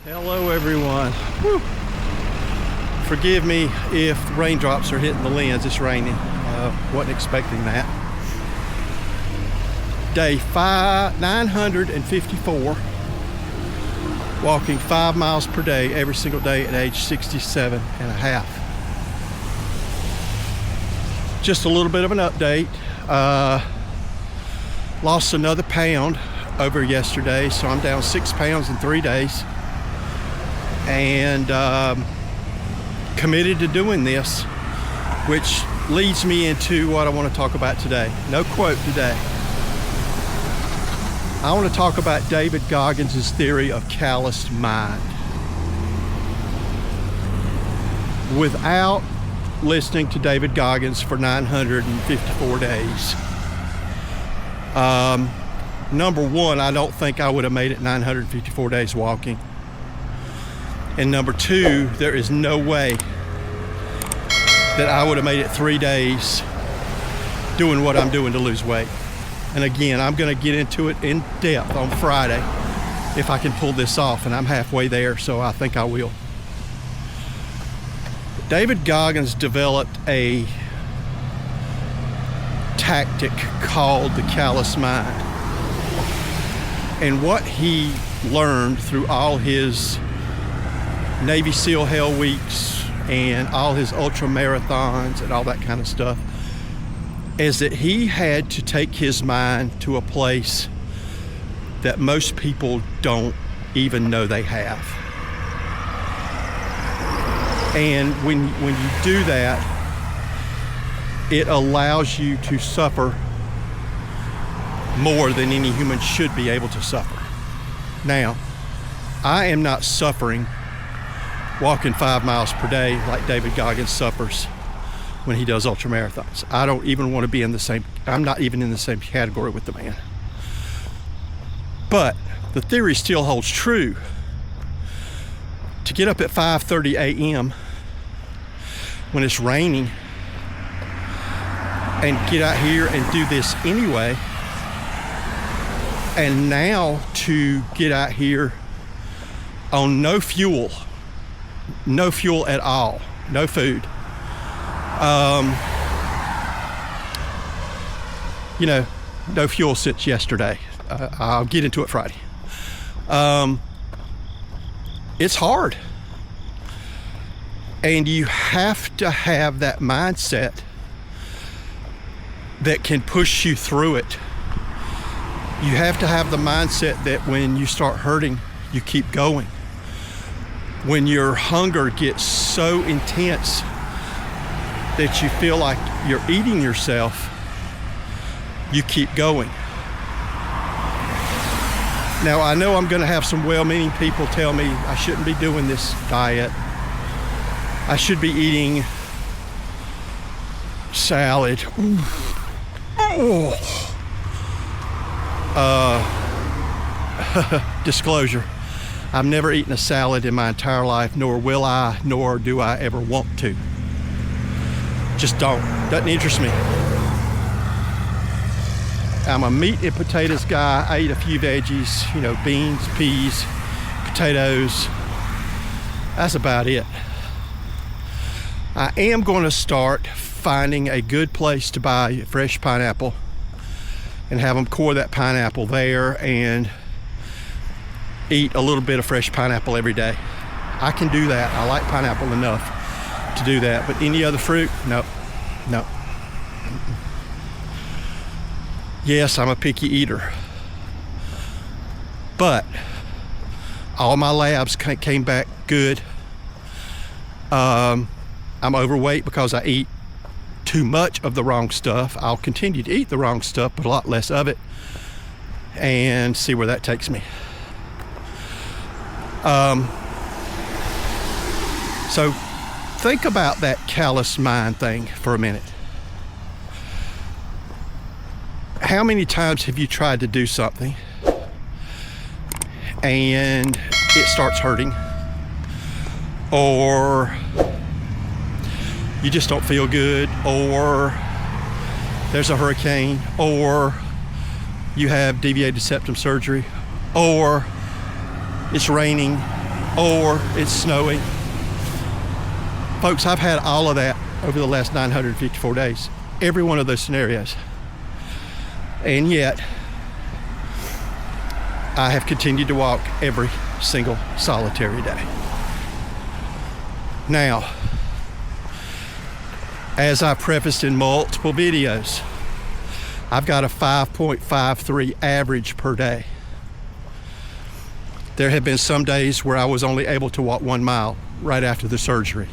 Hello everyone. Whew. Forgive me if raindrops are hitting the lens. It's raining. Wasn't expecting that. Day 954, walking 5 miles per day every single day at age 67 and a half. Just a little bit of an update. Lost another pound over yesterday, so I'm down 6 pounds in 3 days. And committed to doing this, which leads me into what I want to talk about today. No quote today. I want to talk about David Goggins' theory of calloused mind. Without listening to David Goggins for 954 days, number one, I don't think I would have made it 954 days walking. And number two, there is no way that I would have made it 3 days doing what I'm doing to lose weight. And again, I'm going to get into it in depth on Friday if I can pull this off, and I'm halfway there, so I think I will. David Goggins developed a tactic called the calloused mind. And what he learned through all his Navy SEAL Hell Weeks and all his ultra marathons and all that kind of stuff is that he had to take his mind to a place that most people don't even know they have. And when you do that, it allows you to suffer more than any human should be able to suffer. Now, I am not suffering walking 5 miles per day like David Goggins suffers when he does ultra marathons. I don't even want to be in the same, I'm not even in the same category with the man. But the theory still holds true. To get up at 5:30 a.m. when it's raining and get out here and do this anyway, and now to get out here on no fuel at all, no food. No fuel since yesterday. I'll get into it Friday. It's hard. And you have to have that mindset that can push you through it. You have to have the mindset that when you start hurting, you keep going. When your hunger gets so intense that you feel like you're eating yourself, you keep going. Now, I know I'm going to have some well-meaning people tell me I shouldn't be doing this diet. I should be eating salad. Disclosure. I've never eaten a salad in my entire life, nor will I, nor do I ever want to. Just don't. Doesn't interest me. I'm a meat and potatoes guy. I eat a few veggies, beans, peas, potatoes. That's about it. I am going to start finding a good place to buy fresh pineapple and have them core that pineapple there and eat a little bit of fresh pineapple every day. I can do that. I like pineapple enough to do that, but any other fruit, no. Yes, I'm a picky eater, but all my labs came back good. I'm overweight because I eat too much of the wrong stuff. I'll continue to eat the wrong stuff, but a lot less of it, and see where that takes me. So think about that calloused mind thing for a minute. How many times have you tried to do something and it starts hurting, or you just don't feel good, or there's a hurricane, or you have deviated septum surgery, or it's raining or it's snowing. Folks, I've had all of that over the last 954 days. Every one of those scenarios. And yet, I have continued to walk every single solitary day. Now, as I prefaced in multiple videos, I've got a 5.53 average per day. There have been some days where I was only able to walk 1 mile right after the surgery.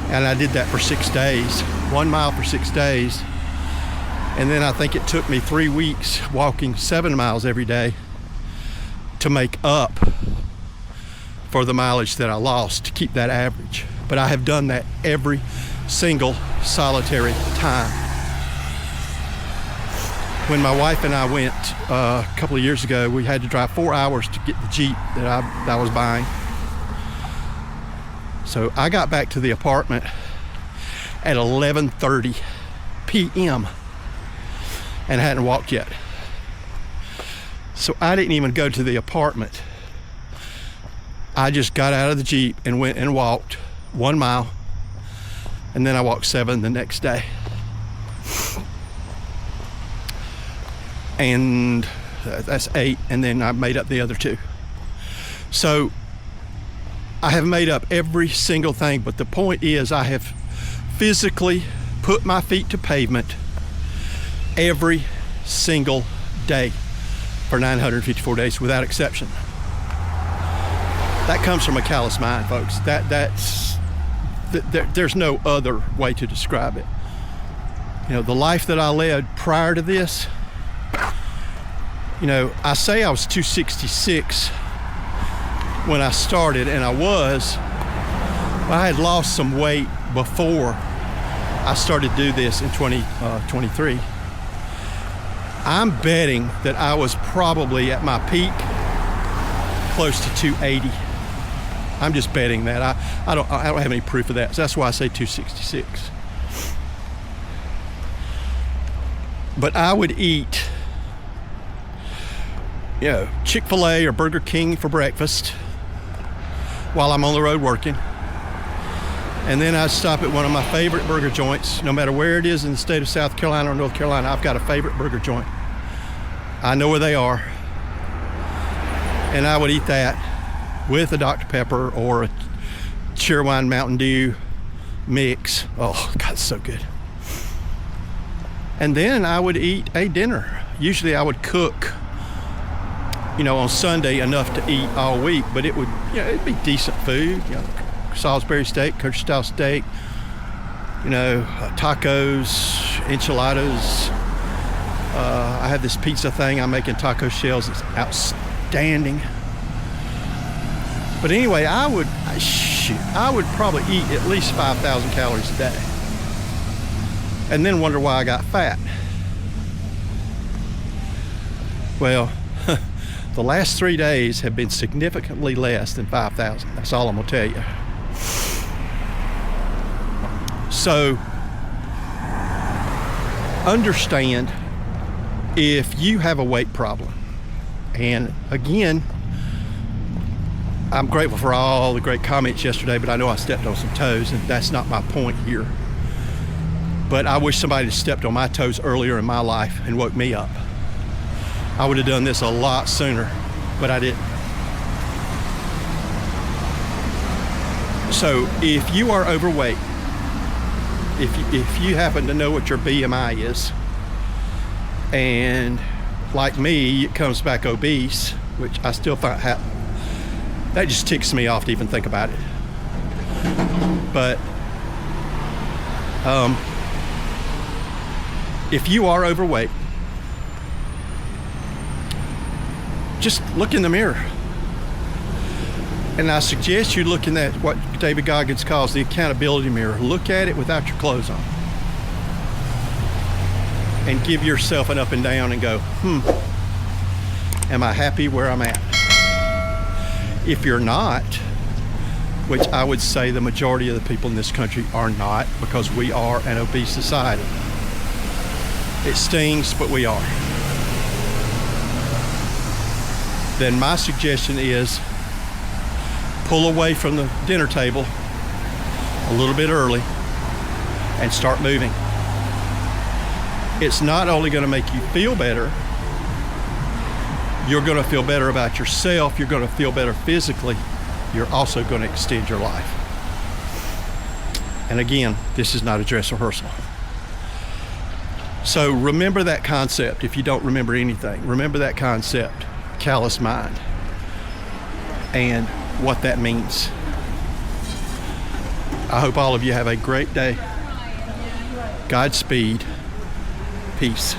And I did that for 6 days, 1 mile for 6 days. And then I think it took me 3 weeks walking 7 miles every day to make up for the mileage that I lost to keep that average. But I have done that every single solitary time. When my wife and I went a couple of years ago, we had to drive 4 hours to get the Jeep that I was buying. So I got back to the apartment at 11:30 p.m. and hadn't walked yet. So I didn't even go to the apartment. I just got out of the Jeep and went and walked 1 mile, and then I walked 7 the next day. And that's 8, and then I made up the other 2. So I have made up every single thing, but the point is I have physically put my feet to pavement every single day for 954 days without exception. That comes from a callous mind, folks. There's no other way to describe it. You know, the life that I led prior to this, you know, I say I was 266 when I started, and I was. I had lost some weight before I started to do this in 2023. I'm betting that I was probably at my peak close to 280. I'm just betting that. I don't have any proof of that. So that's why I say 266. But I would eat, you know, Chick-fil-A or Burger King for breakfast while I'm on the road working. And then I'd stop at one of my favorite burger joints. No matter where it is in the state of South Carolina or North Carolina, I've got a favorite burger joint. I know where they are. And I would eat that with a Dr. Pepper or a Cheerwine Mountain Dew mix. Oh, God, it's so good. And then I would eat a dinner. Usually I would cook, you know, on Sunday enough to eat all week, but it would, you know, it'd be decent food, you know, Salisbury steak, country style steak, you know, tacos, enchiladas. I have this pizza thing I make in taco shells. It's outstanding. But anyway, I would probably eat at least 5,000 calories a day, and then wonder why I got fat. Well, the last 3 days have been significantly less than 5,000. That's all I'm gonna tell you. So understand, if you have a weight problem, and again, I'm grateful for all the great comments yesterday, but I know I stepped on some toes, and that's not my point here. But I wish somebody had stepped on my toes earlier in my life and woke me up. I would have done this a lot sooner, but I didn't. So if you are overweight, if you happen to know what your BMI is, and like me, it comes back obese, which I still find that just ticks me off to even think about it. But if you are overweight, just look in the mirror. And I suggest you look in that, what David Goggins calls the accountability mirror. Look at it without your clothes on. And give yourself an up and down and go, am I happy where I'm at? If you're not, which I would say the majority of the people in this country are not, because we are an obese society. It stings, but we are. Then my suggestion is pull away from the dinner table a little bit early and start moving. It's not only going to make you feel better, you're going to feel better about yourself, you're going to feel better physically, you're also going to extend your life. And again, this is not a dress rehearsal. So remember that concept. If you don't remember anything, remember that concept, callous mind, and what that means. I hope all of you have a great day. Godspeed. Peace.